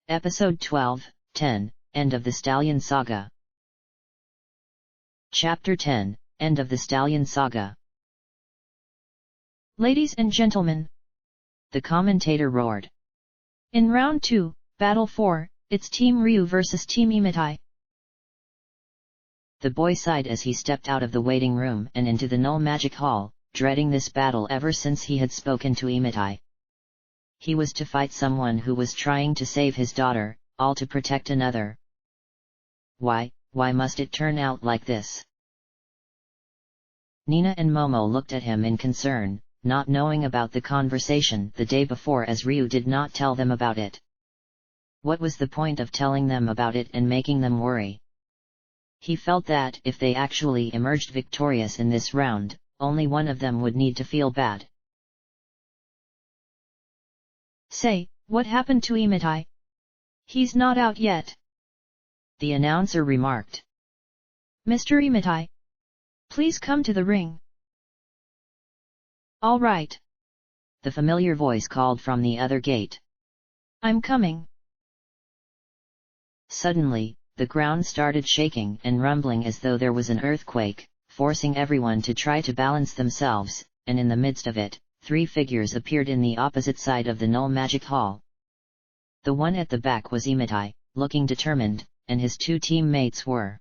Episode 12, 10, End of the Stallion Saga. Chapter 10, End of the Stallion Saga. Ladies and gentlemen, the commentator roared. In round 2, battle 4, it's Team Ryu versus Team Imitai. The boy sighed as he stepped out of the waiting room and into the Null Magic Hall, dreading this battle ever since he had spoken to Imitai. He was to fight someone who was trying to save his daughter, all to protect another. Why must it turn out like this? Nina and Momo looked at him in concern, not knowing about the conversation the day before as Ryu did not tell them about it. What was the point of telling them about it and making them worry? He felt that if they actually emerged victorious in this round, only one of them would need to feel bad. Say, what happened to Imitai? He's not out yet. The announcer remarked. Mr. Imitai, please come to the ring. All right. The familiar voice called from the other gate. I'm coming. Suddenly, the ground started shaking and rumbling as though there was an earthquake, forcing everyone to try to balance themselves, and in the midst of it, 3 figures appeared in the opposite side of the Null Magic Hall. The one at the back was Imitai, looking determined, and his 2 teammates were.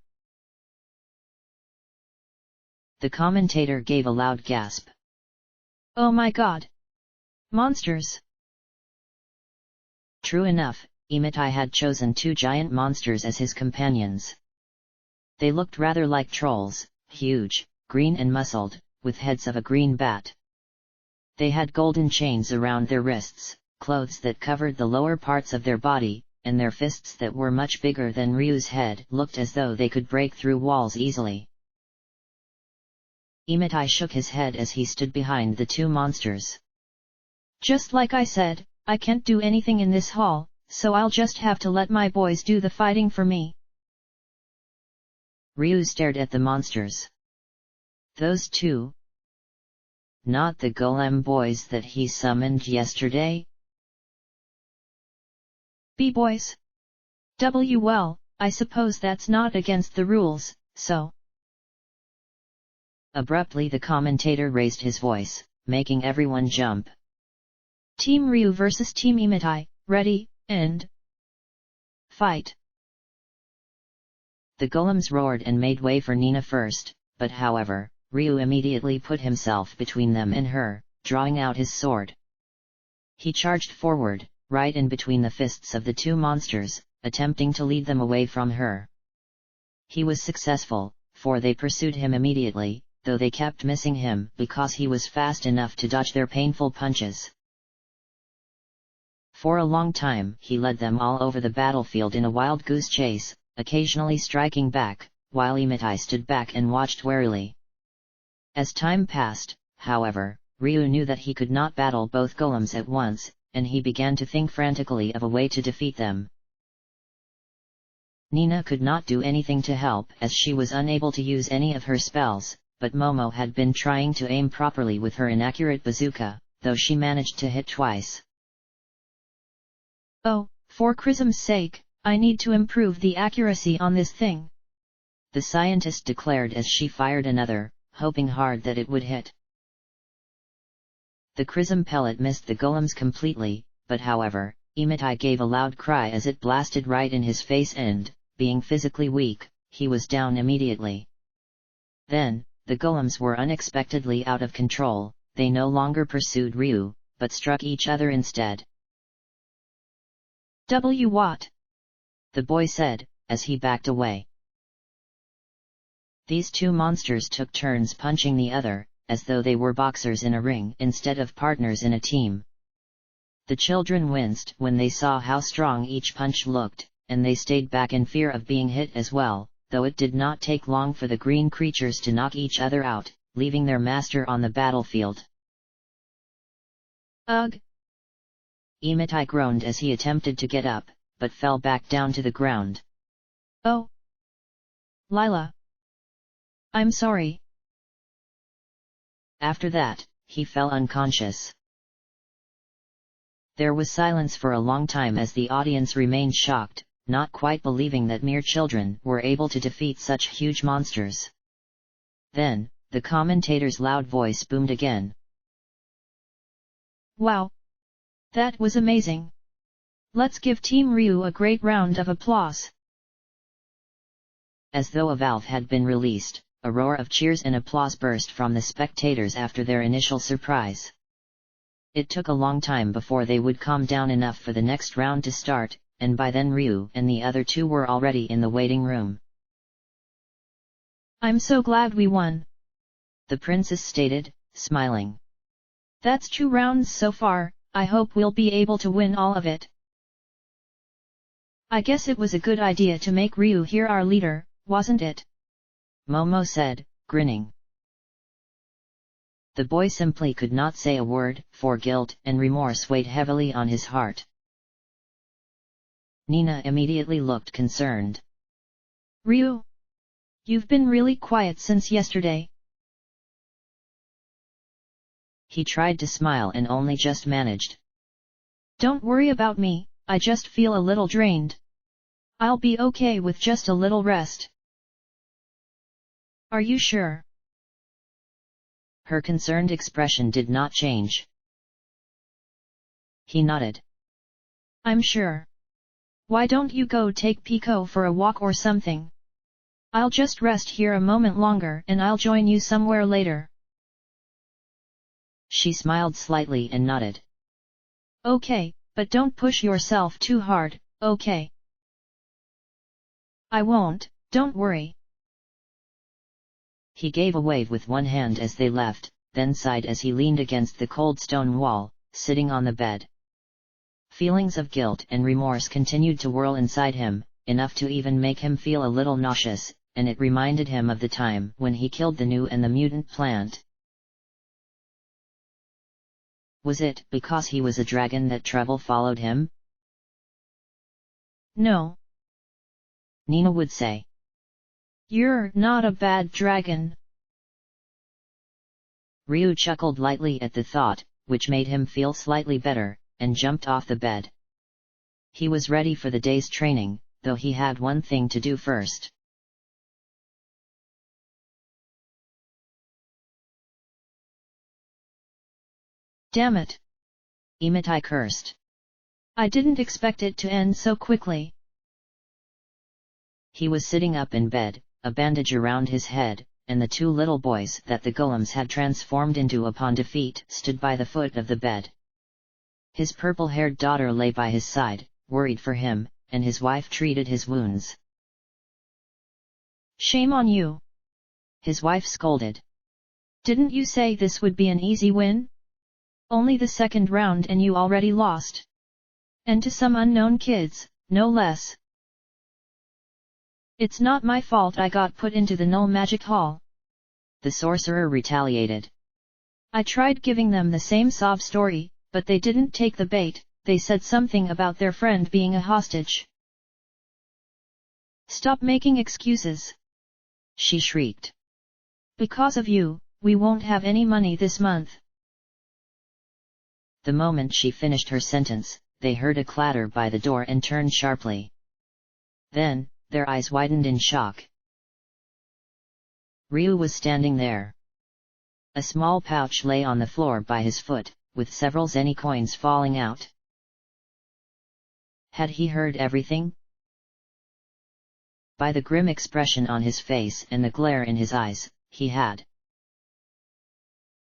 The commentator gave a loud gasp. Oh my god! Monsters! True enough, Imitai had chosen 2 giant monsters as his companions. They looked rather like trolls, huge, green and muscled, with heads of a green bat. They had golden chains around their wrists, clothes that covered the lower parts of their body, and their fists that were much bigger than Ryu's head looked as though they could break through walls easily. Imitai shook his head as he stood behind the 2 monsters. Just like I said, I can't do anything in this hall, so I'll just have to let my boys do the fighting for me. Ryu stared at the monsters. Those 2? Not the golem boys that he summoned yesterday? B-boys? Well, I suppose that's not against the rules, so... Abruptly the commentator raised his voice, making everyone jump. Team Ryu versus Team Imitai, ready, and... fight! The golems roared and made way for Nina first, but however, Ryu immediately put himself between them and her, drawing out his sword. He charged forward, right in between the fists of the 2 monsters, attempting to lead them away from her. He was successful, for they pursued him immediately, though they kept missing him because he was fast enough to dodge their painful punches. For a long time he led them all over the battlefield in a wild goose chase, occasionally striking back, while Imitai stood back and watched warily. As time passed, however, Ryu knew that he could not battle both golems at once, and he began to think frantically of a way to defeat them. Nina could not do anything to help as she was unable to use any of her spells, but Momo had been trying to aim properly with her inaccurate bazooka, though she managed to hit twice. Oh, for Chrism's sake, I need to improve the accuracy on this thing, the scientist declared as she fired another, hoping hard that it would hit. The Chrism pellet missed the golems completely, but however, Imitai gave a loud cry as it blasted right in his face and, being physically weak, he was down immediately. Then, the golems were unexpectedly out of control, they no longer pursued Ryu, but struck each other instead. What? The boy said, as he backed away. These 2 monsters took turns punching the other, as though they were boxers in a ring instead of partners in a team. The children winced when they saw how strong each punch looked, and they stayed back in fear of being hit as well, though it did not take long for the green creatures to knock each other out, leaving their master on the battlefield. Ugh! Imitai groaned as he attempted to get up, but fell back down to the ground. Oh! Lila! I'm sorry. After that, he fell unconscious. There was silence for a long time as the audience remained shocked, not quite believing that mere children were able to defeat such huge monsters. Then, the commentator's loud voice boomed again. Wow! That was amazing! Let's give Team Ryu a great round of applause! As though a valve had been released, a roar of cheers and applause burst from the spectators after their initial surprise. It took a long time before they would calm down enough for the next round to start, and by then Ryu and the other two were already in the waiting room. I'm so glad we won, the princess stated, smiling. That's 2 rounds so far, I hope we'll be able to win all of it. I guess it was a good idea to make Ryu here our leader, wasn't it? Momo said, grinning. The boy simply could not say a word, for guilt and remorse weighed heavily on his heart. Nina immediately looked concerned. Ryu? You've been really quiet since yesterday. He tried to smile and only just managed. Don't worry about me, I just feel a little drained. I'll be okay with just a little rest. Are you sure? Her concerned expression did not change. He nodded. I'm sure. Why don't you go take Pico for a walk or something? I'll just rest here a moment longer and I'll join you somewhere later. She smiled slightly and nodded. Okay, but don't push yourself too hard, okay? I won't, don't worry. He gave a wave with one hand as they left, then sighed as he leaned against the cold stone wall, sitting on the bed. Feelings of guilt and remorse continued to whirl inside him, enough to even make him feel a little nauseous, and it reminded him of the time when he killed the Gnu and the mutant plant. Was it because he was a dragon that trouble followed him? No. Nina would say. You're not a bad dragon. Ryu chuckled lightly at the thought, which made him feel slightly better, and jumped off the bed. He was ready for the day's training, though he had one thing to do first. Damn it! Imitai cursed. I didn't expect it to end so quickly. He was sitting up in bed, a bandage around his head, and the 2 little boys that the golems had transformed into upon defeat stood by the foot of the bed. His purple-haired daughter lay by his side, worried for him, and his wife treated his wounds. Shame on you! His wife scolded. Didn't you say this would be an easy win? Only the 2nd round and you already lost. And to some unknown kids, no less. It's not my fault I got put into the null magic hall. The sorcerer retaliated. I tried giving them the same sob story, but they didn't take the bait, they said something about their friend being a hostage. Stop making excuses! She shrieked. Because of you, we won't have any money this month. The moment she finished her sentence, they heard a clatter by the door and turned sharply. Then, their eyes widened in shock. Ryu was standing there. A small pouch lay on the floor by his foot, with several zenny coins falling out. Had he heard everything? By the grim expression on his face and the glare in his eyes, he had.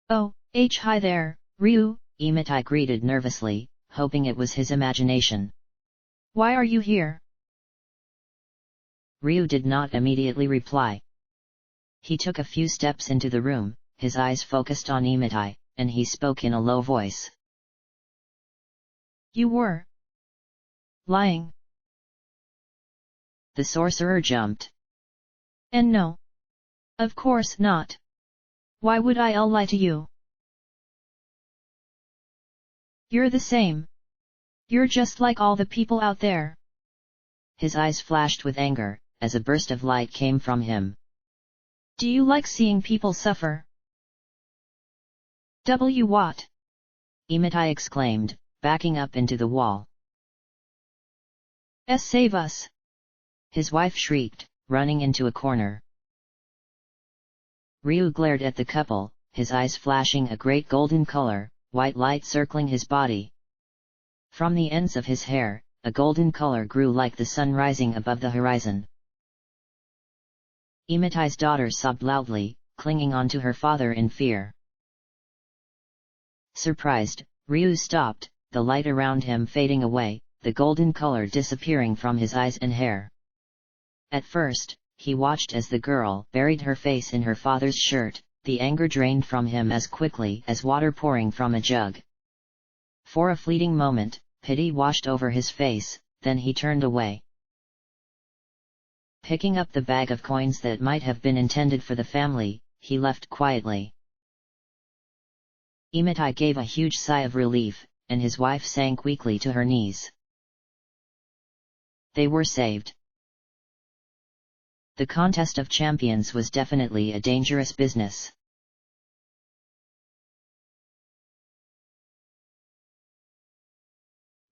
Oh, hi there, Ryu, Imitai greeted nervously, hoping it was his imagination. Why are you here? Ryu did not immediately reply. He took a few steps into the room, his eyes focused on Imitai, and he spoke in a low voice. You were lying. The sorcerer jumped. And no. Of course not. Why would I lie to you? You're the same. You're just like all the people out there. His eyes flashed with anger, as a burst of light came from him. Do you like seeing people suffer? What? Imitai exclaimed, backing up into the wall. Save us! His wife shrieked, running into a corner. Ryu glared at the couple, his eyes flashing a great golden color, white light circling his body. From the ends of his hair, a golden color grew like the sun rising above the horizon. Imitai's daughter sobbed loudly, clinging onto her father in fear. Surprised, Ryu stopped, the light around him fading away, the golden color disappearing from his eyes and hair. At first, he watched as the girl buried her face in her father's shirt, the anger drained from him as quickly as water pouring from a jug. For a fleeting moment, pity washed over his face, then he turned away. Picking up the bag of coins that might have been intended for the family, he left quietly. Imitai gave a huge sigh of relief, and his wife sank weakly to her knees. They were saved. The contest of champions was definitely a dangerous business.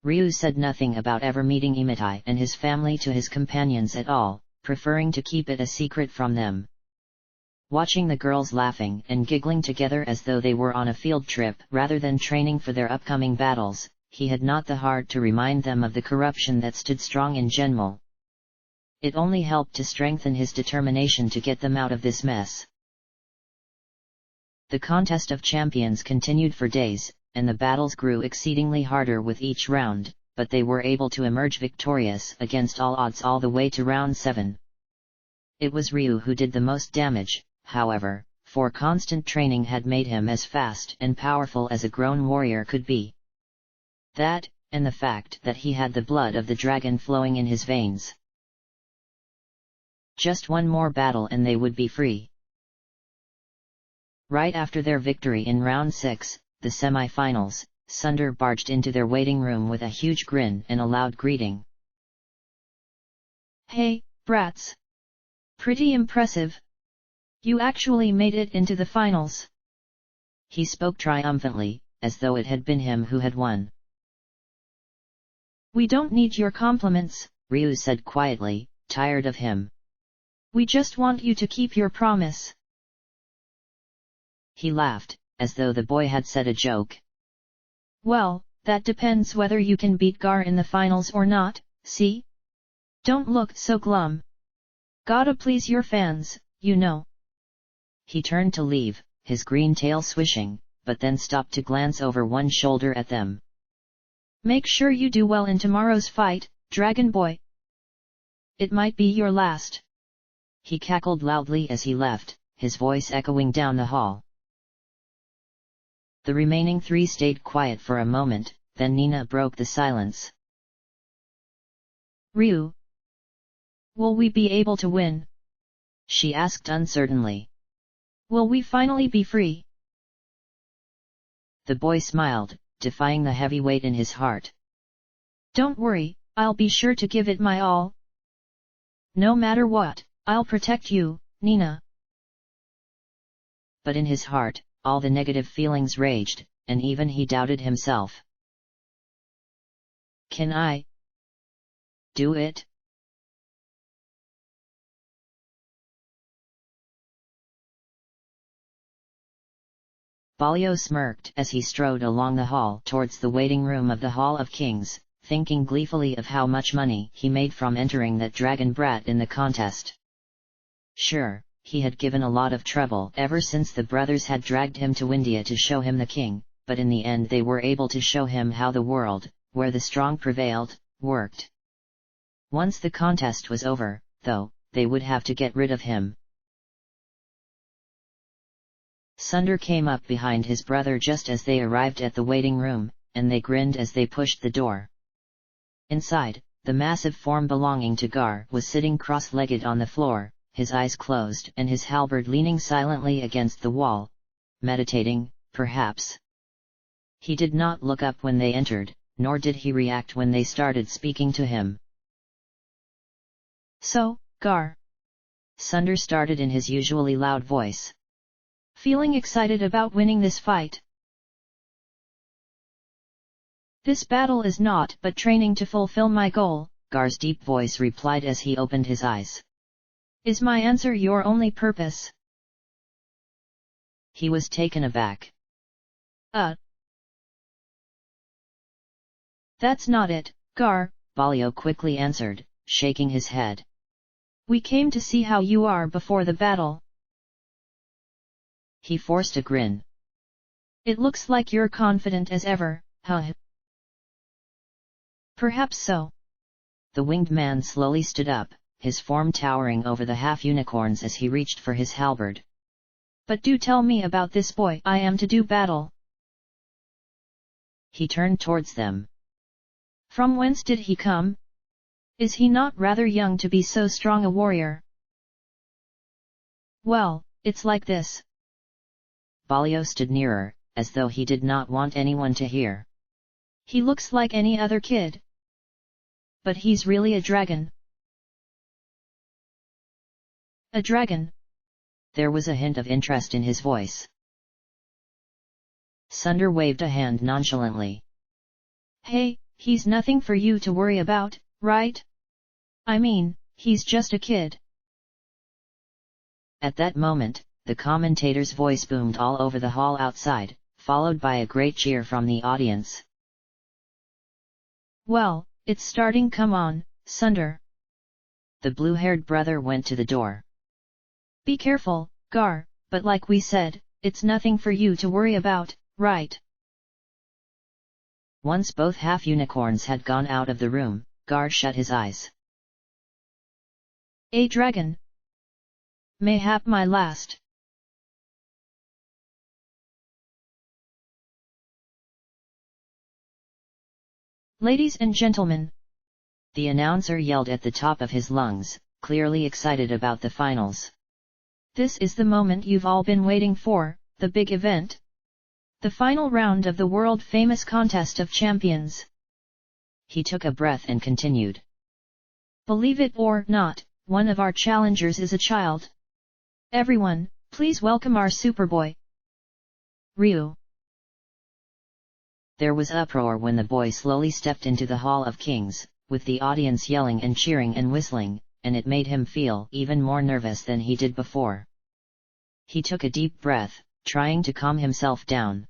Ryu said nothing about ever meeting Imitai and his family to his companions at all, preferring to keep it a secret from them. Watching the girls laughing and giggling together as though they were on a field trip rather than training for their upcoming battles, he had not the heart to remind them of the corruption that stood strong in Genmul. It only helped to strengthen his determination to get them out of this mess. The contest of champions continued for days, and the battles grew exceedingly harder with each round, but they were able to emerge victorious against all odds all the way to round 7. It was Ryu who did the most damage, however, for constant training had made him as fast and powerful as a grown warrior could be. That, and the fact that he had the blood of the dragon flowing in his veins. Just one more battle and they would be free. Right after their victory in round 6, the semi-finals, Sunder barged into their waiting room with a huge grin and a loud greeting. Hey, brats! Pretty impressive! You actually made it into the finals! He spoke triumphantly, as though it had been him who had won. We don't need your compliments, Ryu said quietly, tired of him. We just want you to keep your promise. He laughed, as though the boy had said a joke. Well, that depends whether you can beat Gar in the finals or not, see? Don't look so glum. Gotta please your fans, you know. He turned to leave, his green tail swishing, but then stopped to glance over one shoulder at them. Make sure you do well in tomorrow's fight, Dragon Boy. It might be your last. He cackled loudly as he left, his voice echoing down the hall. The remaining 3 stayed quiet for a moment, then Nina broke the silence. Ryu, will we be able to win? She asked uncertainly. Will we finally be free? The boy smiled, defying the heavy weight in his heart. Don't worry, I'll be sure to give it my all. No matter what, I'll protect you, Nina. But in his heart, all the negative feelings raged, and even he doubted himself. Can I do it? Balio smirked as he strode along the hall towards the waiting room of the Hall of Kings, thinking gleefully of how much money he made from entering that dragon brat in the contest. Sure, he had given a lot of trouble ever since the brothers had dragged him to India to show him the king, but in the end they were able to show him how the world, where the strong prevailed, worked. Once the contest was over, though, they would have to get rid of him. Sunder came up behind his brother just as they arrived at the waiting room, and they grinned as they pushed the door. Inside, the massive form belonging to Gar was sitting cross-legged on the floor, his eyes closed and his halberd leaning silently against the wall, meditating, perhaps. He did not look up when they entered, nor did he react when they started speaking to him. So, Gar. Sunder started in his usually loud voice. Feeling excited about winning this fight? This battle is naught but training to fulfill my goal, Gar's deep voice replied as he opened his eyes. Is my answer your only purpose? He was taken aback. That's not it, Gar, Balio quickly answered, shaking his head. We came to see how you are before the battle. He forced a grin. It looks like you're confident as ever, huh? Perhaps so. The winged man slowly stood up, his form towering over the half-unicorns as he reached for his halberd. But do tell me about this boy I am to do battle. He turned towards them. From whence did he come? Is he not rather young to be so strong a warrior? Well, it's like this. Balio stood nearer, as though he did not want anyone to hear. He looks like any other kid. But he's really a dragon. A dragon? There was a hint of interest in his voice. Sunder waved a hand nonchalantly. Hey, he's nothing for you to worry about, right? I mean, he's just a kid. At that moment, the commentator's voice boomed all over the hall outside, followed by a great cheer from the audience. Well, it's starting, come on, Sunder. The blue-haired brother went to the door. Be careful, Gar, but like we said, it's nothing for you to worry about, right? Once both half-unicorns had gone out of the room, Gar shut his eyes. A dragon. Mayhap my last. Ladies and gentlemen. The announcer yelled at the top of his lungs, clearly excited about the finals. This is the moment you've all been waiting for, the big event. The final round of the world-famous contest of champions. He took a breath and continued. Believe it or not, one of our challengers is a child. Everyone, please welcome our Superboy. Ryu. There was uproar when the boy slowly stepped into the Hall of Kings, with the audience yelling and cheering and whistling, and it made him feel even more nervous than he did before. He took a deep breath, trying to calm himself down.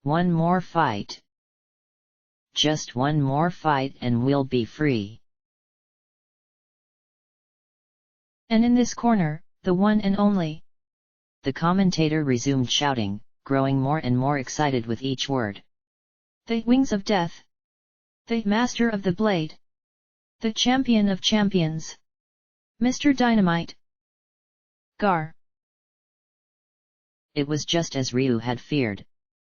One more fight. Just one more fight and we'll be free. And in this corner, the one and only. The commentator resumed shouting, growing more and more excited with each word. The Wings of Death. The Master of the Blade. The Champion of Champions. Mr. Dynamite. Gar. It was just as Ryu had feared.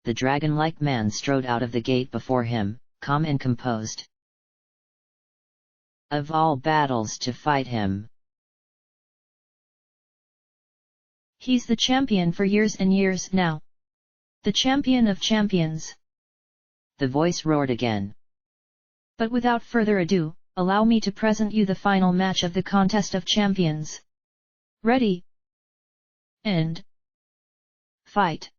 The dragon-like man strode out of the gate before him, calm and composed. Of all battles to fight him. He's the champion for years and years now. The champion of champions. The voice roared again. But without further ado, allow me to present you the final match of the contest of champions. Ready? And fight.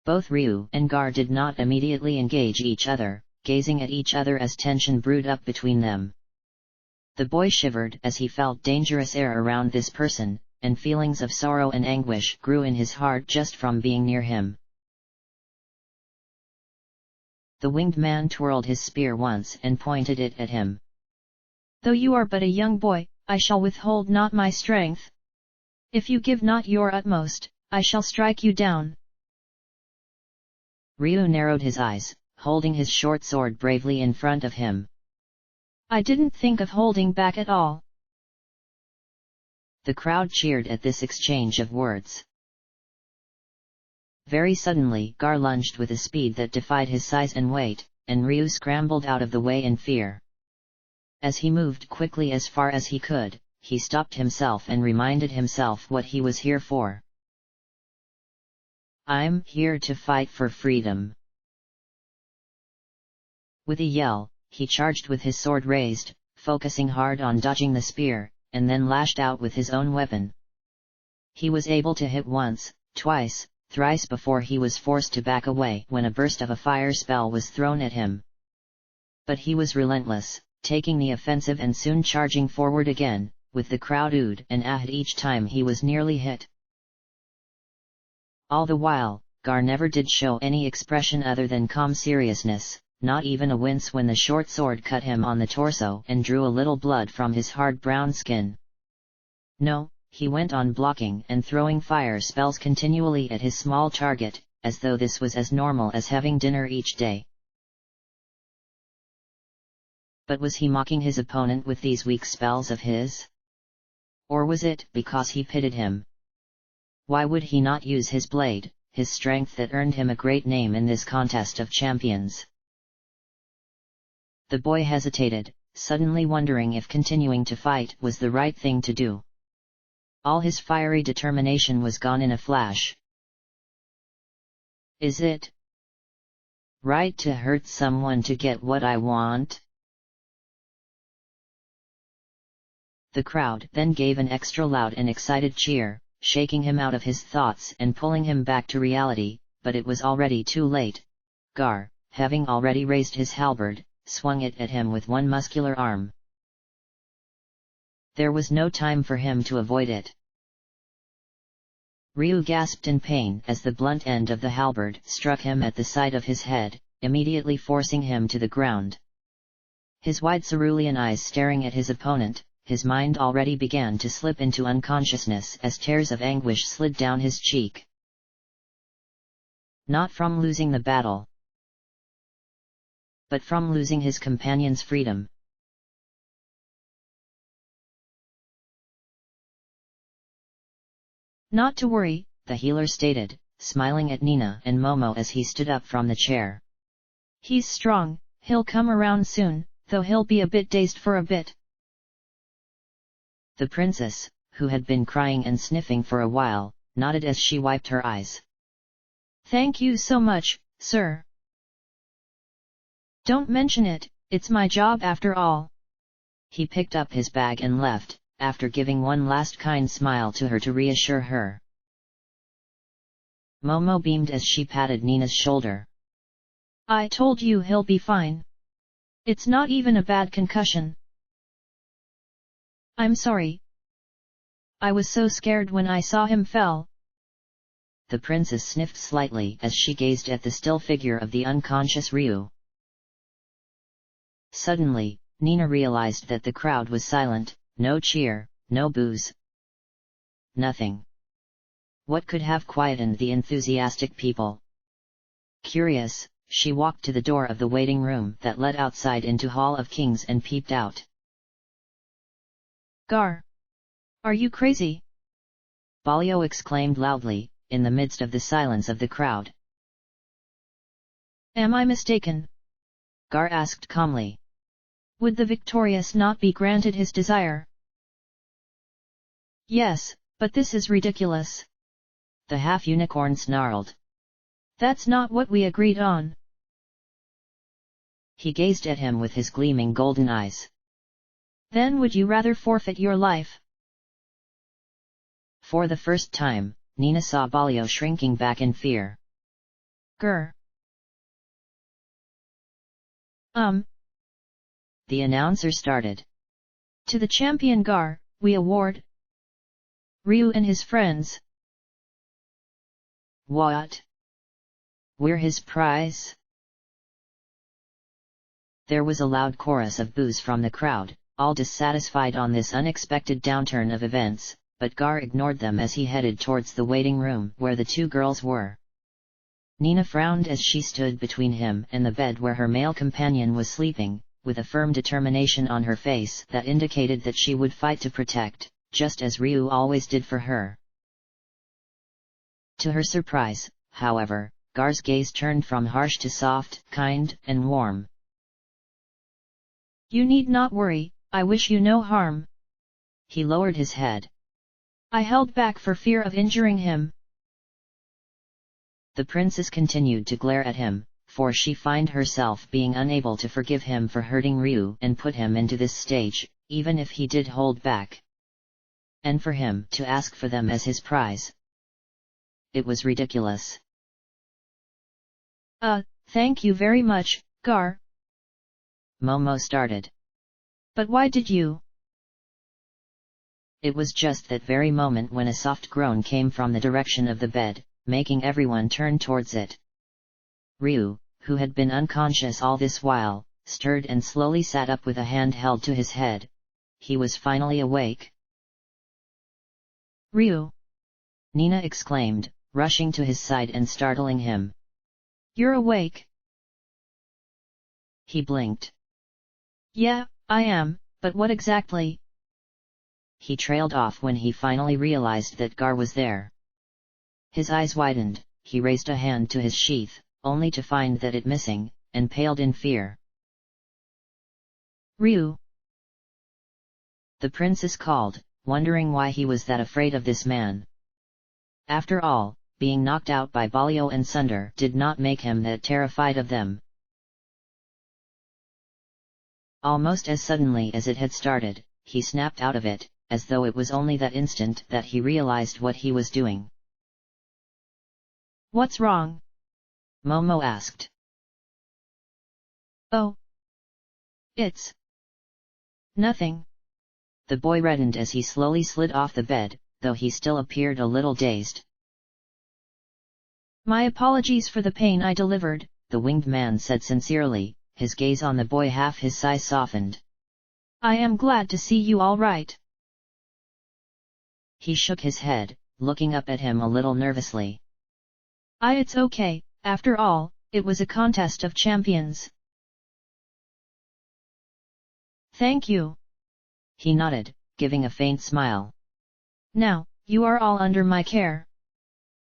Both Ryu and Gar did not immediately engage each other, gazing at each other as tension brewed up between them. The boy shivered as he felt dangerous air around this person, and feelings of sorrow and anguish grew in his heart just from being near him. The winged man twirled his spear once and pointed it at him. Though you are but a young boy, I shall withhold not my strength. If you give not your utmost, I shall strike you down. Ryu narrowed his eyes, holding his short sword bravely in front of him. I didn't think of holding back at all. The crowd cheered at this exchange of words. Very suddenly Gar lunged with a speed that defied his size and weight, and Ryu scrambled out of the way in fear. As he moved quickly as far as he could, he stopped himself and reminded himself what he was here for. I'm here to fight for freedom. With a yell, he charged with his sword raised, focusing hard on dodging the spear, and then lashed out with his own weapon. He was able to hit once, twice, thrice before he was forced to back away when a burst of a fire spell was thrown at him. But he was relentless, taking the offensive and soon charging forward again, with the crowd oohed and ahed each time he was nearly hit. All the while, Gar never did show any expression other than calm seriousness, not even a wince when the short sword cut him on the torso and drew a little blood from his hard brown skin. No, he went on blocking and throwing fire spells continually at his small target, as though this was as normal as having dinner each day. But was he mocking his opponent with these weak spells of his? Or was it because he pitied him? Why would he not use his blade, his strength that earned him a great name in this contest of champions? The boy hesitated, suddenly wondering if continuing to fight was the right thing to do. All his fiery determination was gone in a flash. Is it right to hurt someone to get what I want? The crowd then gave an extra loud and excited cheer, shaking him out of his thoughts and pulling him back to reality, but it was already too late. Gar, having already raised his halberd, swung it at him with one muscular arm. There was no time for him to avoid it. Ryu gasped in pain as the blunt end of the halberd struck him at the side of his head, immediately forcing him to the ground. His wide cerulean eyes staring at his opponent, his mind already began to slip into unconsciousness as tears of anguish slid down his cheek. Not from losing the battle, but from losing his companion's freedom. Not to worry, the healer stated, smiling at Nina and Momo as he stood up from the chair. He's strong, he'll come around soon, though he'll be a bit dazed for a bit. The princess, who had been crying and sniffing for a while, nodded as she wiped her eyes. Thank you so much, sir. Don't mention it, it's my job after all. He picked up his bag and left, after giving one last kind smile to her to reassure her. Momo beamed as she patted Nina's shoulder. I told you he'll be fine. It's not even a bad concussion. I'm sorry. I was so scared when I saw him fell. The princess sniffed slightly as she gazed at the still figure of the unconscious Ryu. Suddenly, Nina realized that the crowd was silent, no cheer, no boos. Nothing. What could have quietened the enthusiastic people? Curious, she walked to the door of the waiting room that led outside into Hall of Kings and peeped out. Gar! Are you crazy? Balio exclaimed loudly, in the midst of the silence of the crowd. Am I mistaken? Gar asked calmly. Would the victorious not be granted his desire? Yes, but this is ridiculous. The half-unicorn snarled. That's not what we agreed on. He gazed at him with his gleaming golden eyes. Then would you rather forfeit your life? For the first time, Nina saw Balio shrinking back in fear. Grr. The announcer started. To the champion Gar, we award Ryu and his friends. What? We're his prize? There was a loud chorus of boos from the crowd, all dissatisfied on this unexpected downturn of events, but Gar ignored them as he headed towards the waiting room where the two girls were. Nina frowned as she stood between him and the bed where her male companion was sleeping, with a firm determination on her face that indicated that she would fight to protect, just as Ryu always did for her. To her surprise, however, Gar's gaze turned from harsh to soft, kind, and warm. You need not worry, I wish you no harm. He lowered his head. I held back for fear of injuring him. The princess continued to glare at him, for she found herself being unable to forgive him for hurting Ryu and put him into this stage, even if he did hold back. And for him to ask for them as his prize. it was ridiculous. Thank you very much, Gar. Momo started. But why did you? It was just that very moment when a soft groan came from the direction of the bed, making everyone turn towards it. Ryu, who had been unconscious all this while, stirred and slowly sat up with a hand held to his head. He was finally awake. Ryu! Nina exclaimed, rushing to his side and startling him. You're awake? He blinked. Yeah, I am, but what exactly? He trailed off when he finally realized that Gar was there. His eyes widened, he raised a hand to his sheath, only to find that it missing, and paled in fear. Ryu! The princess called, wondering why he was that afraid of this man. After all, being knocked out by Balio and Sunder did not make him that terrified of them. Almost as suddenly as it had started, he snapped out of it, as though it was only that instant that he realized what he was doing. What's wrong? Momo asked. Oh. It's nothing. The boy reddened as he slowly slid off the bed, though he still appeared a little dazed. My apologies for the pain I delivered, the winged man said sincerely, his gaze on the boy half his size softened. I am glad to see you all right. He shook his head, looking up at him a little nervously. It's okay, after all, it was a contest of champions. Thank you. He nodded, giving a faint smile. Now, you are all under my care.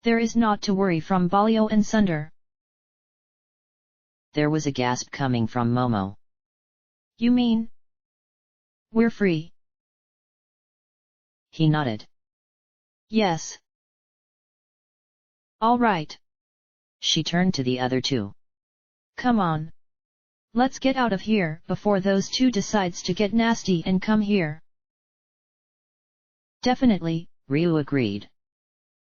There is naught to worry from Balio and Sunder. There was a gasp coming from Momo. You mean? We're free. He nodded. Yes. All right. She turned to the other two. Come on. Let's get out of here before those two decides to get nasty and come here. Definitely, Ryu agreed.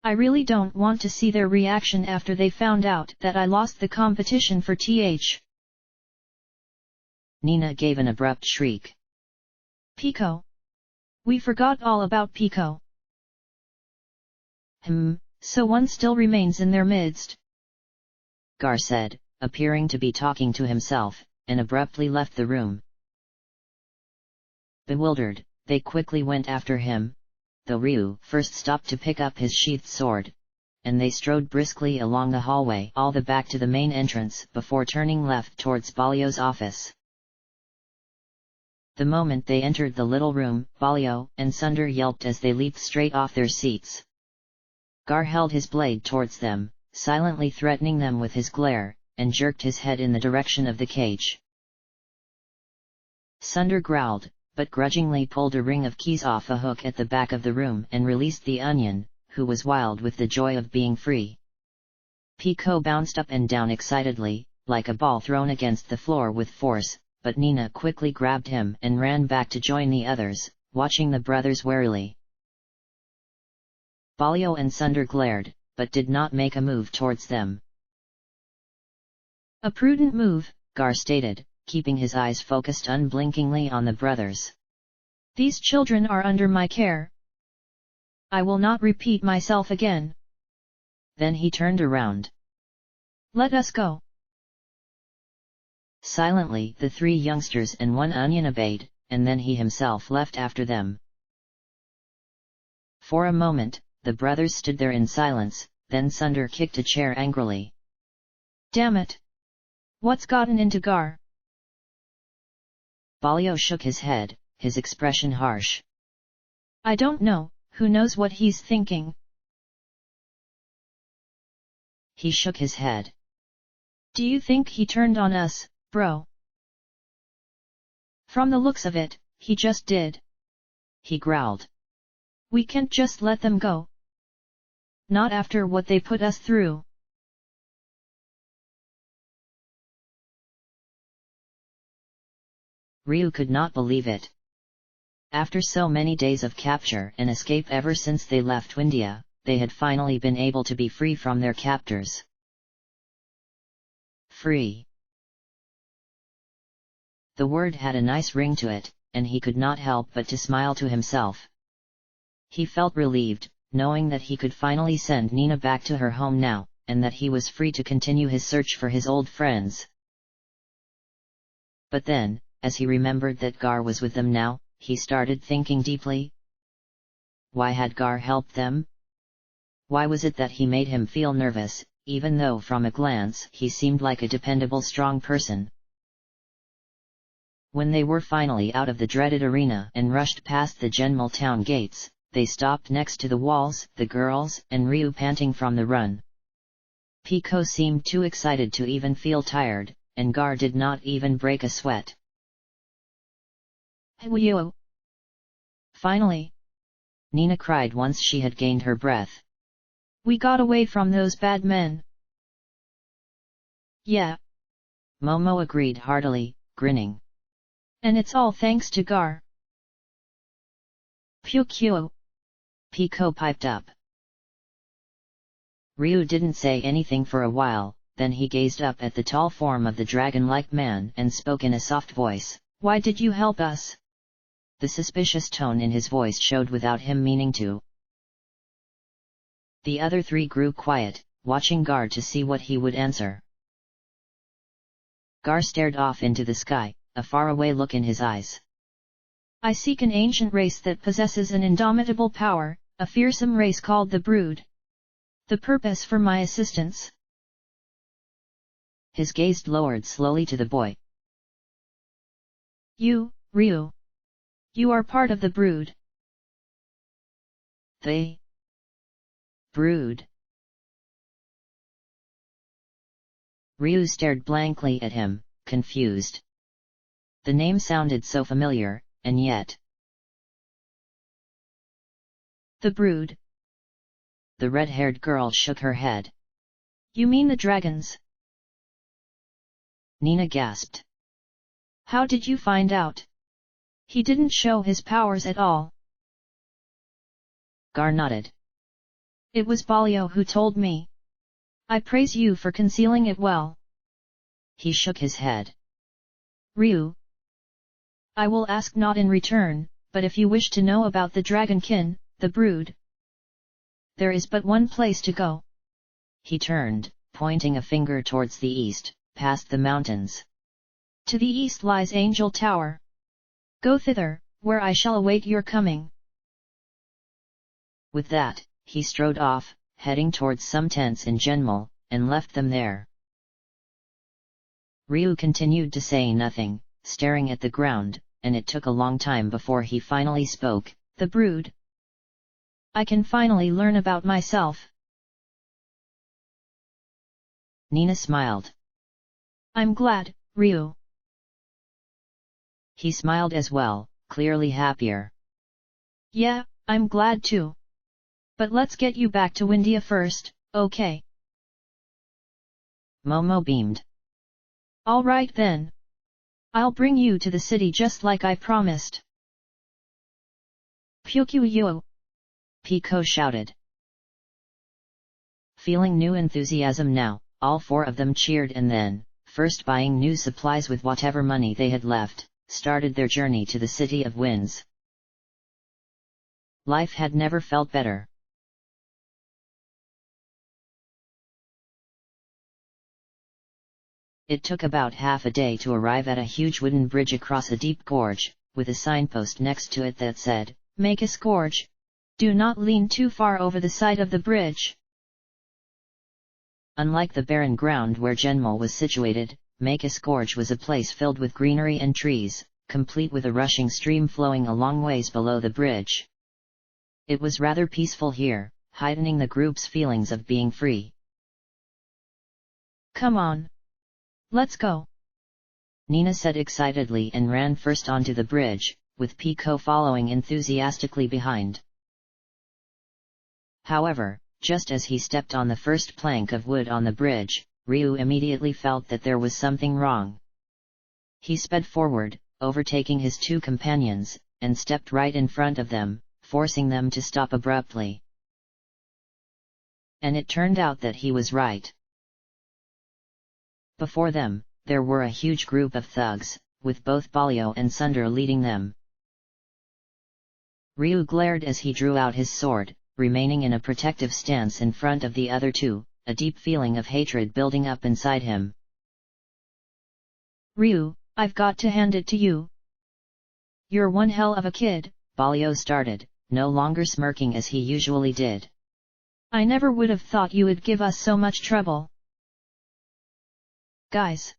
I really don't want to see their reaction after they found out that I lost the competition for TH. Nina gave an abrupt shriek. Pico. We forgot all about Pico. So one still remains in their midst. Gar said, appearing to be talking to himself, and abruptly left the room. Bewildered, they quickly went after him, though Ryu first stopped to pick up his sheathed sword, and they strode briskly along the hallway all the back to the main entrance before turning left towards Balio's office. The moment they entered the little room, Balio and Sunder yelped as they leaped straight off their seats. Gar held his blade towards them, silently threatening them with his glare, and jerked his head in the direction of the cage. Sunder growled, but grudgingly pulled a ring of keys off a hook at the back of the room and released the onion, who was wild with the joy of being free. Pico bounced up and down excitedly, like a ball thrown against the floor with force, but Nina quickly grabbed him and ran back to join the others, watching the brothers warily. Balio and Sunder glared, but did not make a move towards them. A prudent move, Gar stated, keeping his eyes focused unblinkingly on the brothers. These children are under my care. I will not repeat myself again. Then he turned around. Let us go. Silently the three youngsters and one onion obeyed, and then he himself left after them. For a moment, the brothers stood there in silence, then Sunder kicked a chair angrily. Damn it! What's gotten into Gar? Balio shook his head, his expression harsh. I don't know, who knows what he's thinking? He shook his head. Do you think he turned on us, bro? From the looks of it, he just did. He growled. We can't just let them go. Not after what they put us through. Ryu could not believe it. After so many days of capture and escape ever since they left Windia, they had finally been able to be free from their captors. Free. The word had a nice ring to it, and he could not help but to smile to himself. He felt relieved, knowing that he could finally send Nina back to her home now, and that he was free to continue his search for his old friends. But then, as he remembered that Gar was with them now, he started thinking deeply. Why had Gar helped them? Why was it that he made him feel nervous, even though from a glance he seemed like a dependable strong person? When they were finally out of the dreaded arena and rushed past the Genmal town gates, they stopped next to the walls, the girls and Ryu panting from the run. Pico seemed too excited to even feel tired, and Gar did not even break a sweat. "Hey, finally!" Nina cried once she had gained her breath. "We got away from those bad men." "Yeah," Momo agreed heartily, grinning. "And it's all thanks to Gar." "Pew-pew!" Pico piped up. Ryu didn't say anything for a while, then he gazed up at the tall form of the dragon-like man and spoke in a soft voice. "Why did you help us?" The suspicious tone in his voice showed without him meaning to. The other three grew quiet, watching Gar to see what he would answer. Gar stared off into the sky, a faraway look in his eyes. "I seek an ancient race that possesses an indomitable power, a fearsome race called the Brood. The purpose for my assistance." His gaze lowered slowly to the boy. "You, Ryu. You are part of the Brood." "The Brood?" Ryu stared blankly at him, confused. The name sounded so familiar, and yet... "The Brood?" The red-haired girl shook her head. "You mean the dragons?" Nina gasped. "How did you find out? He didn't show his powers at all." Gar nodded. "It was Balio who told me. I praise you for concealing it well." He shook his head. "Ryu, I will ask not in return, but if you wish to know about the Dragonkin, the Brood, there is but one place to go." He turned, pointing a finger towards the east, past the mountains. "To the east lies Angel Tower. Go thither, where I shall await your coming." With that, he strode off, heading towards some tents in Genmal, and left them there. Ryu continued to say nothing, staring at the ground, and it took a long time before he finally spoke. "The Brood. I can finally learn about myself." Nina smiled. "I'm glad, Ryu." He smiled as well, clearly happier. "Yeah, I'm glad too. But let's get you back to Windia first, okay?" Momo beamed. "All right then. I'll bring you to the city just like I promised." "Pew-pew-yo!" Pico shouted. Feeling new enthusiasm now, all four of them cheered and then, first buying new supplies with whatever money they had left, started their journey to the City of Winds. Life had never felt better. It took about half a day to arrive at a huge wooden bridge across a deep gorge, with a signpost next to it that said, "Make a scourge. Do not lean too far over the side of the bridge." Unlike the barren ground where Genmal was situated, Makis Gorge was a place filled with greenery and trees, complete with a rushing stream flowing a long ways below the bridge. It was rather peaceful here, heightening the group's feelings of being free. "Come on. Let's go," Nina said excitedly and ran first onto the bridge, with Pico following enthusiastically behind. However, just as he stepped on the first plank of wood on the bridge, Ryu immediately felt that there was something wrong. He sped forward, overtaking his two companions, and stepped right in front of them, forcing them to stop abruptly. And it turned out that he was right. Before them, there were a huge group of thugs, with both Balio and Sunder leading them. Ryu glared as he drew out his sword, remaining in a protective stance in front of the other two, a deep feeling of hatred building up inside him. Ryu, I've got to hand it to you. You're one hell of a kid, Balio started, no longer smirking as he usually did. I never would have thought you would give us so much trouble. Guys!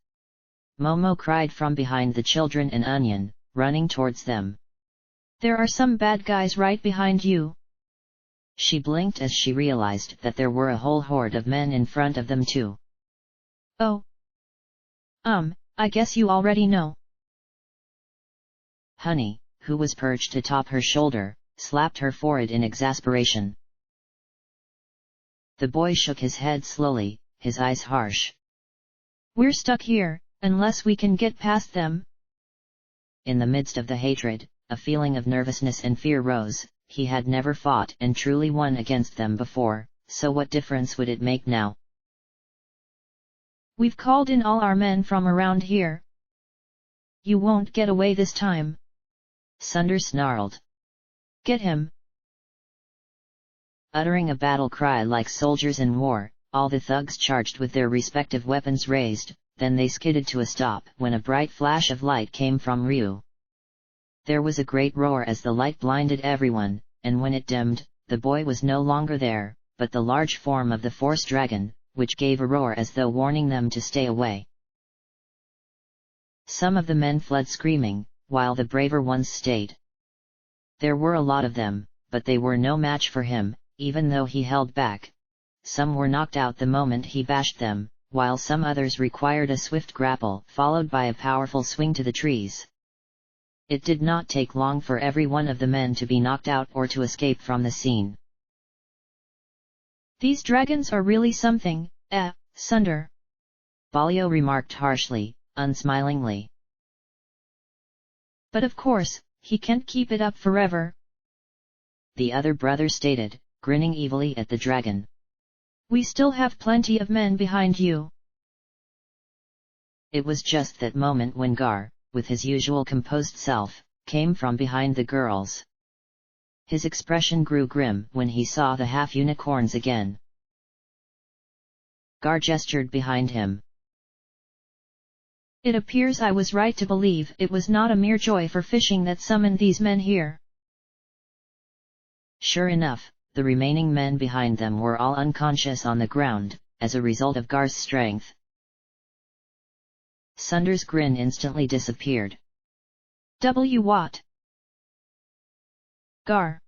Momo cried from behind the children and Onion, running towards them. There are some bad guys right behind you. She blinked as she realized that there were a whole horde of men in front of them too. Oh. I guess you already know. Honey, who was perched atop her shoulder, slapped her forehead in exasperation. The boy shook his head slowly, his eyes harsh. We're stuck here, unless we can get past them. In the midst of the hatred, a feeling of nervousness and fear rose. He had never fought and truly won against them before, so what difference would it make now? We've called in all our men from around here. You won't get away this time. Sunder snarled. Get him! Uttering a battle cry like soldiers in war, all the thugs charged with their respective weapons raised, then they skidded to a stop when a bright flash of light came from Ryu. There was a great roar as the light blinded everyone, and when it dimmed, the boy was no longer there, but the large form of the Force Dragon, which gave a roar as though warning them to stay away. Some of the men fled screaming, while the braver ones stayed. There were a lot of them, but they were no match for him, even though he held back. Some were knocked out the moment he bashed them, while some others required a swift grapple followed by a powerful swing to the trees. It did not take long for every one of the men to be knocked out or to escape from the scene. These dragons are really something, Sunder. Balio remarked harshly, unsmilingly. But of course, he can't keep it up forever. The other brother stated, grinning evilly at the dragon. We still have plenty of men behind you. It was just that moment when Gar, with his usual composed self, came from behind the girls. His expression grew grim when he saw the half-unicorns again. Gar gestured behind him. It appears I was right to believe it was not a mere joy for fishing that summoned these men here. Sure enough, the remaining men behind them were all unconscious on the ground, as a result of Gar's strength. Sunder's grin instantly disappeared. What? Gar.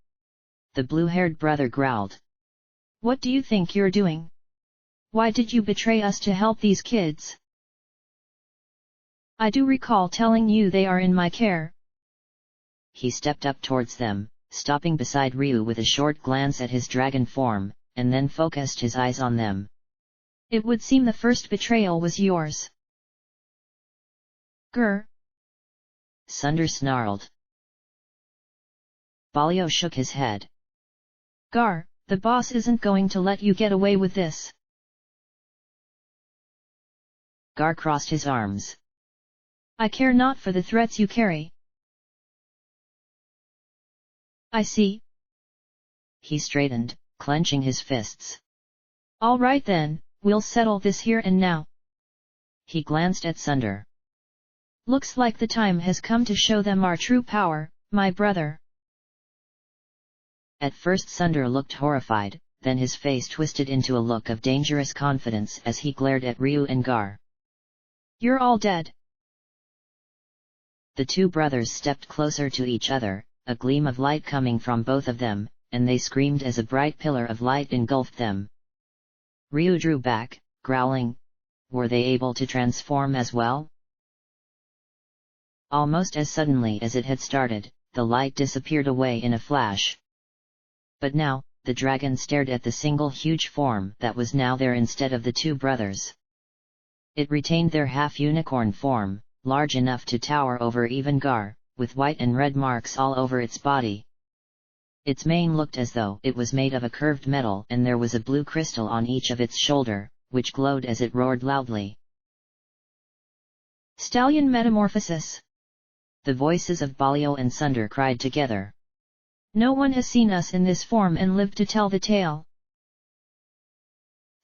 The blue-haired brother growled. What do you think you're doing? Why did you betray us to help these kids? I do recall telling you they are in my care. He stepped up towards them, stopping beside Ryu with a short glance at his dragon form, and then focused his eyes on them. It would seem the first betrayal was yours. Grr. Sunder snarled. Balio shook his head. Gar, the boss isn't going to let you get away with this. Gar crossed his arms. I care not for the threats you carry. I see. He straightened, clenching his fists. All right then, we'll settle this here and now. He glanced at Sunder. Looks like the time has come to show them our true power, my brother. At first Sunder looked horrified, then his face twisted into a look of dangerous confidence as he glared at Ryu and Gar. You're all dead. The two brothers stepped closer to each other, a gleam of light coming from both of them, and they screamed as a bright pillar of light engulfed them. Ryu drew back, growling. Were they able to transform as well? Almost as suddenly as it had started, the light disappeared away in a flash. But now, the dragon stared at the single huge form that was now there instead of the two brothers. It retained their half-unicorn form, large enough to tower over even Gar, with white and red marks all over its body. Its mane looked as though it was made of a curved metal, and there was a blue crystal on each of its shoulder, which glowed as it roared loudly. Stallion metamorphosis! The voices of Balio and Sunder cried together. No one has seen us in this form and lived to tell the tale.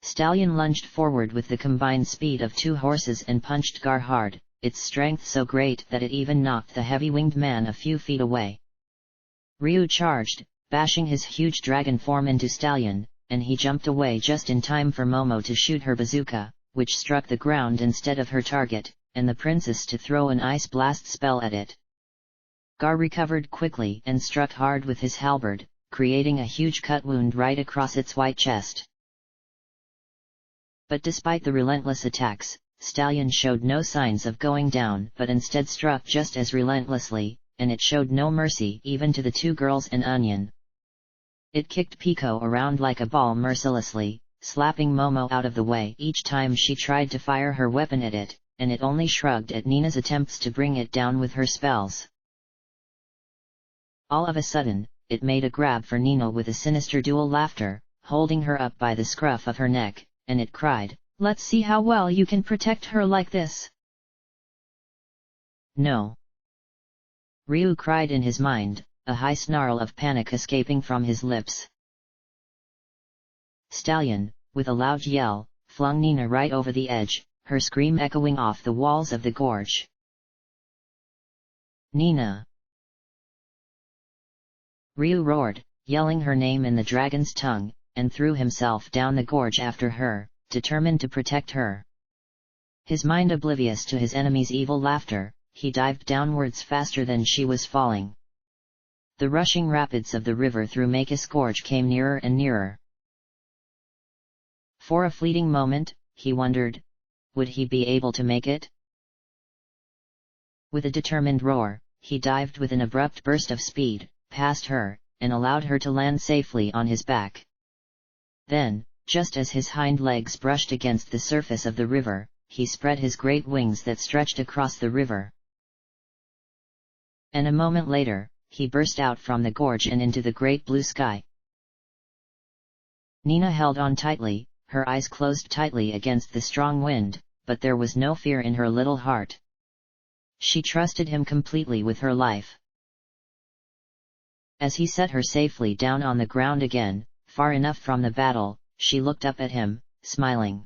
Stallion lunged forward with the combined speed of 2 horses and punched Gar hard, its strength so great that it even knocked the heavy-winged man a few feet away. Ryu charged, bashing his huge dragon form into Stallion, and he jumped away just in time for Momo to shoot her bazooka, which struck the ground instead of her target, and the princess to throw an ice blast spell at it. Gar recovered quickly and struck hard with his halberd, creating a huge cut wound right across its white chest. But despite the relentless attacks, Stallion showed no signs of going down but instead struck just as relentlessly, and it showed no mercy even to the 2 girls and Onion. It kicked Pico around like a ball mercilessly, slapping Momo out of the way each time she tried to fire her weapon at it, and it only shrugged at Nina's attempts to bring it down with her spells. All of a sudden, it made a grab for Nina with a sinister dual laughter, holding her up by the scruff of her neck, and it cried, "Let's see how well you can protect her like this." No! Ryu cried in his mind, a high snarl of panic escaping from his lips. Stallion, with a loud yell, flung Nina right over the edge, her scream echoing off the walls of the gorge. "Nina!" Ryu roared, yelling her name in the dragon's tongue, and threw himself down the gorge after her, determined to protect her. His mind oblivious to his enemy's evil laughter, he dived downwards faster than she was falling. The rushing rapids of the river through Makis Gorge came nearer and nearer. For a fleeting moment, he wondered, would he be able to make it? With a determined roar, he dived with an abrupt burst of speed, past her, and allowed her to land safely on his back. Then, just as his hind legs brushed against the surface of the river, he spread his great wings that stretched across the river. And a moment later, he burst out from the gorge and into the great blue sky. Nina held on tightly, her eyes closed tightly against the strong wind, but there was no fear in her little heart. She trusted him completely with her life. As he set her safely down on the ground again, far enough from the battle, she looked up at him, smiling.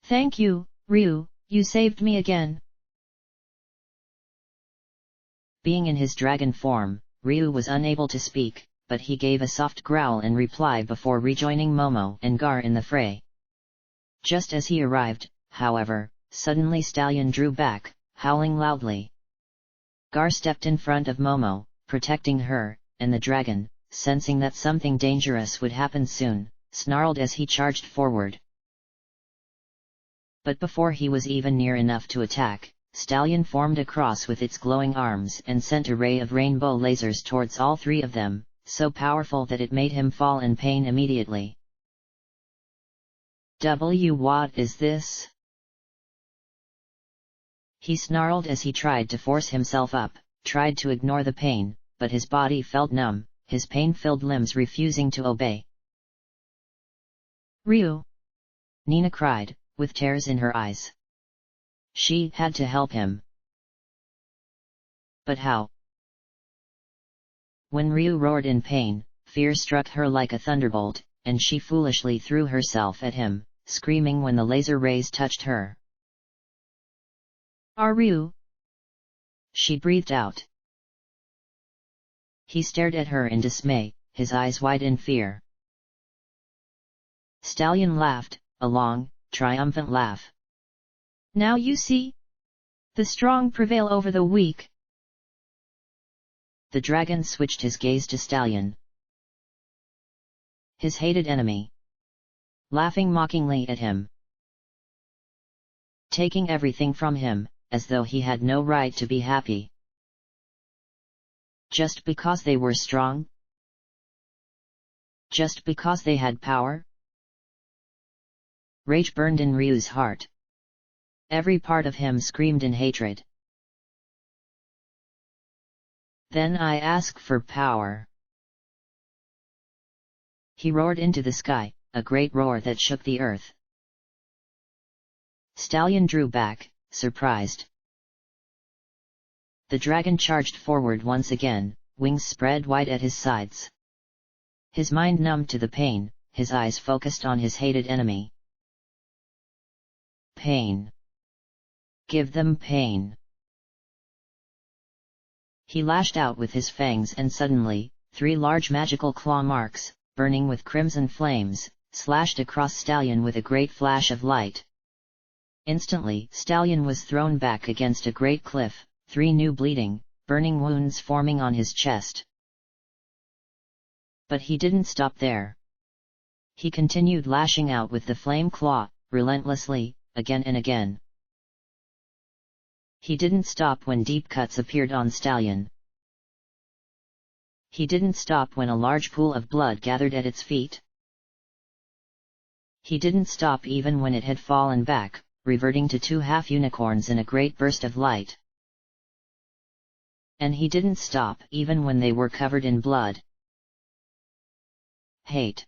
"Thank you, Ryu, you saved me again." Being in his dragon form, Ryu was unable to speak, but he gave a soft growl in reply before rejoining Momo and Gar in the fray. Just as he arrived, however, suddenly Stallion drew back, howling loudly. Gar stepped in front of Momo, protecting her, and the dragon, sensing that something dangerous would happen soon, snarled as he charged forward. But before he was even near enough to attack, Stallion formed a cross with its glowing arms and sent a ray of rainbow lasers towards all 3 of them, so powerful that it made him fall in pain immediately. What is this?" He snarled as he tried to force himself up, tried to ignore the pain, but his body felt numb, his pain-filled limbs refusing to obey. "Ryu!" Nina cried, with tears in her eyes. She had to help him. But how? When Ryu roared in pain, fear struck her like a thunderbolt, and she foolishly threw herself at him, screaming when the laser rays touched her. "Ryu!" she breathed out. He stared at her in dismay, his eyes wide in fear. Stallion laughed, a long, triumphant laugh. "Now you see? The strong prevail over the weak." The dragon switched his gaze to Stallion, his hated enemy, laughing mockingly at him, taking everything from him, as though he had no right to be happy. Just because they were strong? Just because they had power? Rage burned in Ryu's heart. Every part of him screamed in hatred. "Then I ask for power," He roared into the sky, a great roar that shook the earth. Stallion drew back, surprised. The dragon charged forward once again, wings spread wide at his sides. His mind numbed to the pain, his eyes focused on his hated enemy. Pain. Give them pain. He lashed out with his fangs and suddenly, 3 large magical claw marks, burning with crimson flames, slashed across Stallion with a great flash of light. Instantly, Stallion was thrown back against a great cliff, 3 new bleeding, burning wounds forming on his chest. But he didn't stop there. He continued lashing out with the flame claw, relentlessly, again and again. He didn't stop when deep cuts appeared on Stallion. He didn't stop when a large pool of blood gathered at its feet. He didn't stop even when it had fallen back, reverting to 2 half-unicorns in a great burst of light. And he didn't stop even when they were covered in blood. Hate.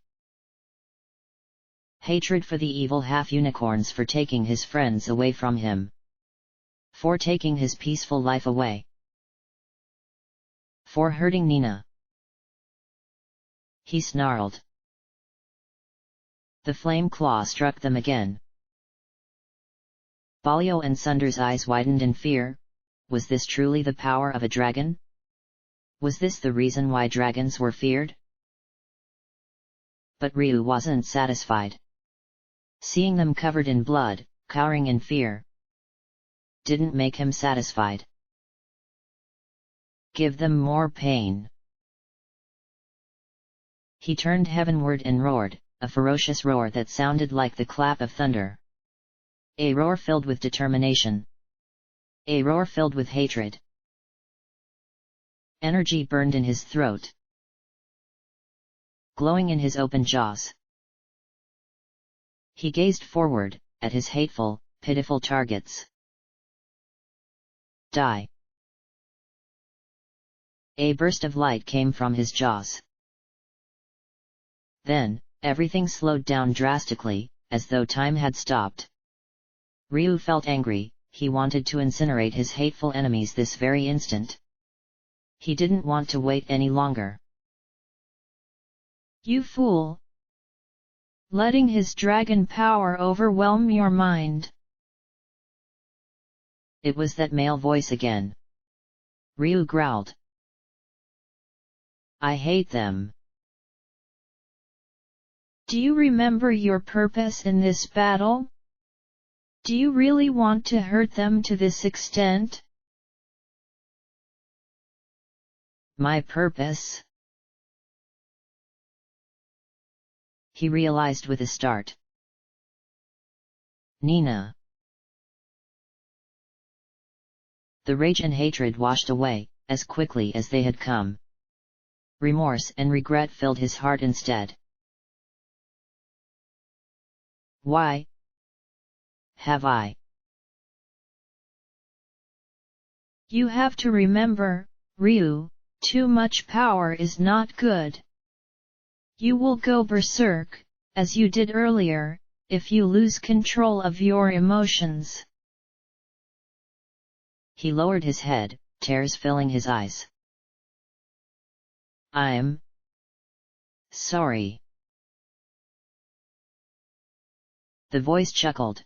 Hatred for the evil half-unicorns for taking his friends away from him. For taking his peaceful life away. For hurting Nina. He snarled. The flame claw struck them again. Balio and Sunder's eyes widened in fear. Was this truly the power of a dragon? Was this the reason why dragons were feared? But Ryu wasn't satisfied. Seeing them covered in blood, cowering in fear, didn't make him satisfied. Give them more pain. He turned heavenward and roared, a ferocious roar that sounded like the clap of thunder. A roar filled with determination. A roar filled with hatred. Energy burned in his throat, glowing in his open jaws. He gazed forward, at his hateful, pitiful targets. Die. A burst of light came from his jaws. Then, everything slowed down drastically, as though time had stopped. Ryu felt angry, he wanted to incinerate his hateful enemies this very instant. He didn't want to wait any longer. You fool! Letting his dragon power overwhelm your mind. It was that male voice again. Ryu growled. I hate them. Do you remember your purpose in this battle? Do you really want to hurt them to this extent? My purpose? He realized with a start. Nina. The rage and hatred washed away, as quickly as they had come. Remorse and regret filled his heart instead. Why have I? You have to remember, Ryu, too much power is not good. You will go berserk, as you did earlier, if you lose control of your emotions. He lowered his head, tears filling his eyes. I'm sorry. The voice chuckled.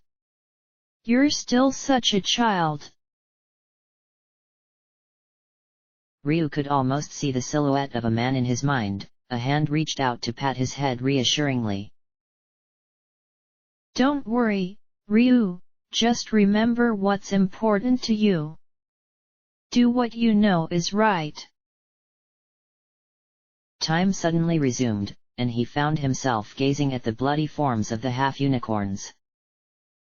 You're still such a child. Ryu could almost see the silhouette of a man in his mind, a hand reached out to pat his head reassuringly. Don't worry, Ryu, just remember what's important to you. Do what you know is right. Time suddenly resumed, and he found himself gazing at the bloody forms of the half-unicorns.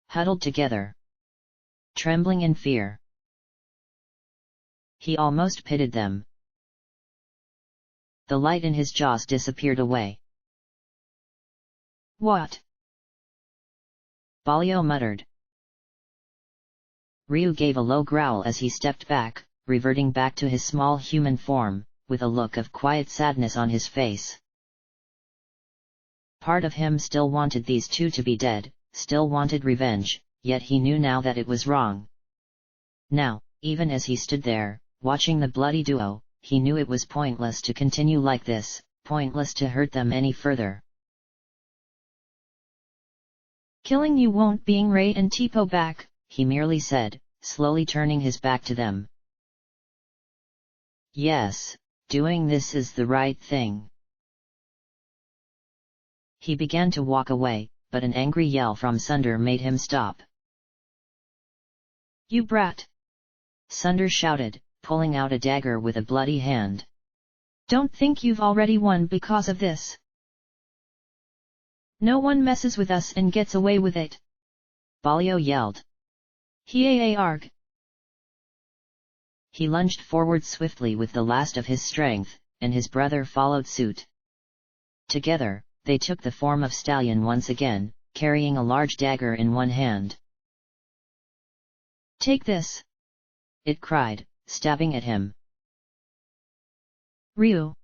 Huddled together. Trembling in fear. He almost pitied them. The light in his jaws disappeared away. What? Balio muttered. Ryu gave a low growl as he stepped back, reverting back to his small human form, with a look of quiet sadness on his face. Part of him still wanted these two to be dead, still wanted revenge, yet he knew now that it was wrong. Now, even as he stood there, watching the bloody duo, he knew it was pointless to continue like this, pointless to hurt them any further. Killing you won't bring Ray and Tipo back, he merely said, slowly turning his back to them. Yes, doing this is the right thing. He began to walk away, but an angry yell from Sunder made him stop. You brat! Sunder shouted, pulling out a dagger with a bloody hand. Don't think you've already won because of this. No one messes with us and gets away with it. Balio yelled. Arg! He lunged forward swiftly with the last of his strength, and his brother followed suit. Together, they took the form of Stallion once again, carrying a large dagger in one hand. Take this! It cried, stabbing at him. Ryu!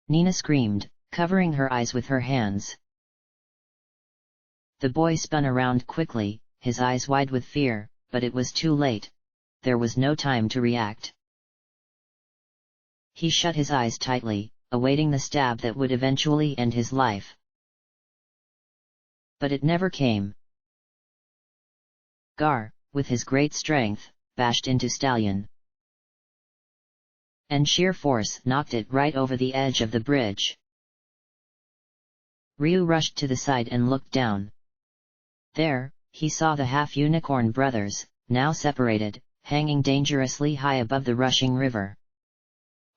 Nina screamed, covering her eyes with her hands. The boy spun around quickly, his eyes wide with fear, but it was too late. There was no time to react. He shut his eyes tightly, awaiting the stab that would eventually end his life. But it never came. Gar, with his great strength, bashed into Stallion. And sheer force knocked it right over the edge of the bridge. Ryu rushed to the side and looked down. There, he saw the half-unicorn brothers, now separated, hanging dangerously high above the rushing river.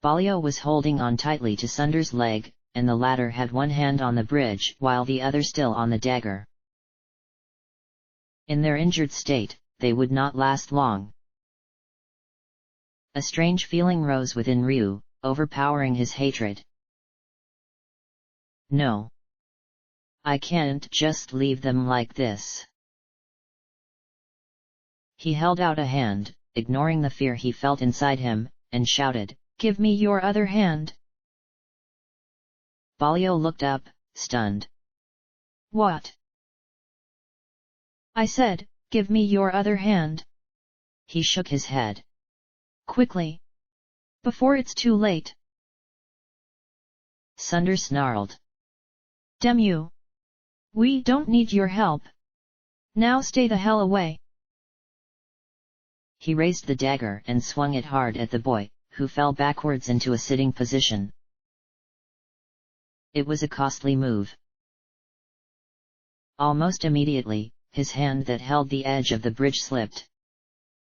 Balio was holding on tightly to Sunder's leg, and the latter had one hand on the bridge while the other still on the dagger. In their injured state, they would not last long. A strange feeling rose within Ryu, overpowering his hatred. No. I can't just leave them like this. He held out a hand, ignoring the fear he felt inside him, and shouted, Give me your other hand! Balio looked up, stunned. What? I said, give me your other hand! He shook his head. Quickly! Before it's too late! Sunder snarled. Damn you! We don't need your help! Now stay the hell away! He raised the dagger and swung it hard at the boy, who fell backwards into a sitting position. It was a costly move. Almost immediately, his hand that held the edge of the bridge slipped.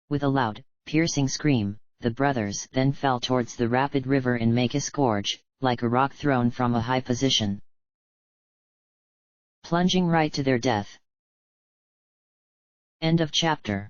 With a loud, piercing scream, the brothers then fell towards the rapid river in Makus Gorge, like a rock thrown from a high position, plunging right to their death. End of chapter.